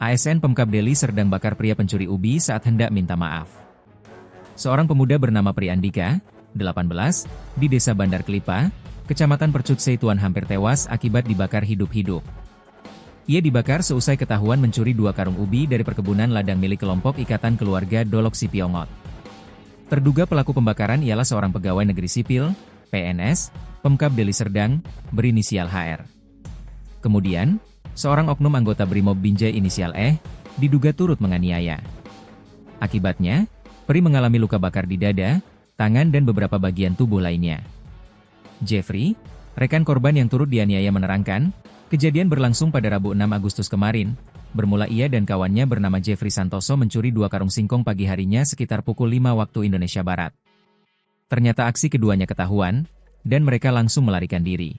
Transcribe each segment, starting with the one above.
ASN Pemkab Deli Serdang bakar pria pencuri ubi saat hendak minta maaf. Seorang pemuda bernama Pri Andika, 18, di Desa Bandar Kelipa, Kecamatan Percut Seituan hampir tewas akibat dibakar hidup-hidup. Ia dibakar seusai ketahuan mencuri 2 karung ubi dari perkebunan ladang milik kelompok Ikatan Keluarga Dolok Sipiongot. Terduga pelaku pembakaran ialah seorang pegawai negeri sipil, PNS, Pemkab Deli Serdang, berinisial HR. Kemudian, seorang oknum anggota Brimob Binjai inisial E, diduga turut menganiaya. Akibatnya, Pri mengalami luka bakar di dada, tangan dan beberapa bagian tubuh lainnya. Jeffrey, rekan korban yang turut dianiaya menerangkan, kejadian berlangsung pada Rabu 6 Agustus kemarin. Bermula ia dan kawannya bernama Jeffrey Santoso mencuri 2 karung singkong pagi harinya sekitar pukul 5 waktu Indonesia Barat. Ternyata aksi keduanya ketahuan, dan mereka langsung melarikan diri.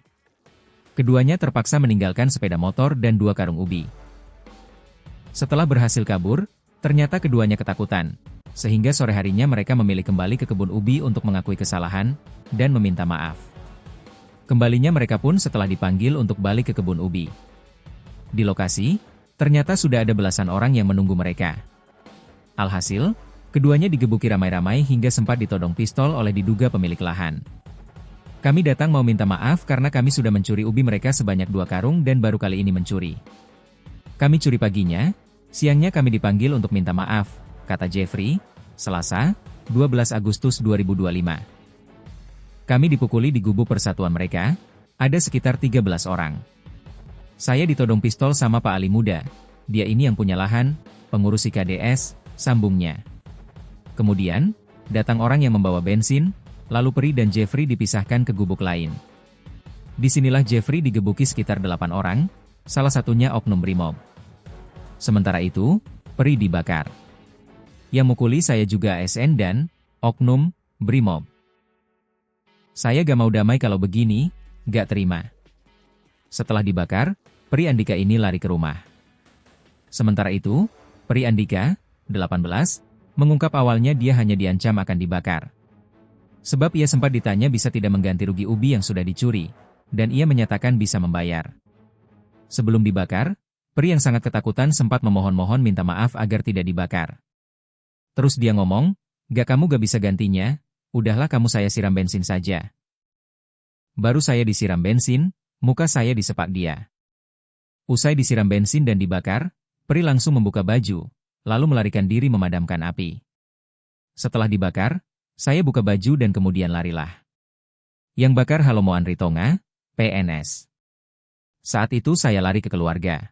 Keduanya terpaksa meninggalkan sepeda motor dan 2 karung ubi. Setelah berhasil kabur, ternyata keduanya ketakutan, sehingga sore harinya mereka memilih kembali ke kebun ubi untuk mengakui kesalahan, dan meminta maaf. Kembalinya mereka pun setelah dipanggil untuk balik ke kebun ubi. Di lokasi, ternyata sudah ada belasan orang yang menunggu mereka. Alhasil, keduanya digebuki ramai-ramai hingga sempat ditodong pistol oleh diduga pemilik lahan. Kami datang mau minta maaf karena kami sudah mencuri ubi mereka sebanyak 2 karung dan baru kali ini mencuri. Kami curi paginya, siangnya kami dipanggil untuk minta maaf, kata Jeffrey, Selasa, 12 Agustus 2025. Kami dipukuli di gubuk persatuan mereka, ada sekitar 13 orang. Saya ditodong pistol sama Pak Ali Muda, dia ini yang punya lahan, pengurus IKDS, sambungnya. Kemudian, datang orang yang membawa bensin, lalu Pri dan Jeffrey dipisahkan ke gubuk lain. Disinilah Jeffrey digebuki sekitar 8 orang, salah satunya oknum Brimob. Sementara itu, Pri dibakar. Yang mukuli saya juga ASN dan oknum Brimob. Saya gak mau damai kalau begini, gak terima. Setelah dibakar, Pri Andika ini lari ke rumah. Sementara itu, Pri Andika, 18, mengungkap awalnya dia hanya diancam akan dibakar. Sebab ia sempat ditanya bisa tidak mengganti rugi ubi yang sudah dicuri, dan ia menyatakan bisa membayar. Sebelum dibakar, Pri yang sangat ketakutan sempat memohon-mohon minta maaf agar tidak dibakar. Terus dia ngomong, gak kamu gak bisa gantinya, udahlah kamu saya siram bensin saja. Baru saya disiram bensin, muka saya disepak dia. Usai disiram bensin dan dibakar, Pri langsung membuka baju, lalu melarikan diri memadamkan api. Setelah dibakar, saya buka baju dan kemudian larilah. Yang bakar Halomoan Ritonga, PNS. Saat itu saya lari ke keluarga.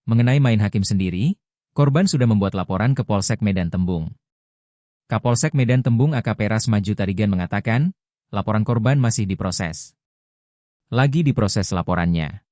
Mengenai main hakim sendiri, korban sudah membuat laporan ke Polsek Medan Tembung. Kapolsek Medan Tembung AKP Rasmaju Tarigan mengatakan, laporan korban masih diproses. Lagi diproses laporannya.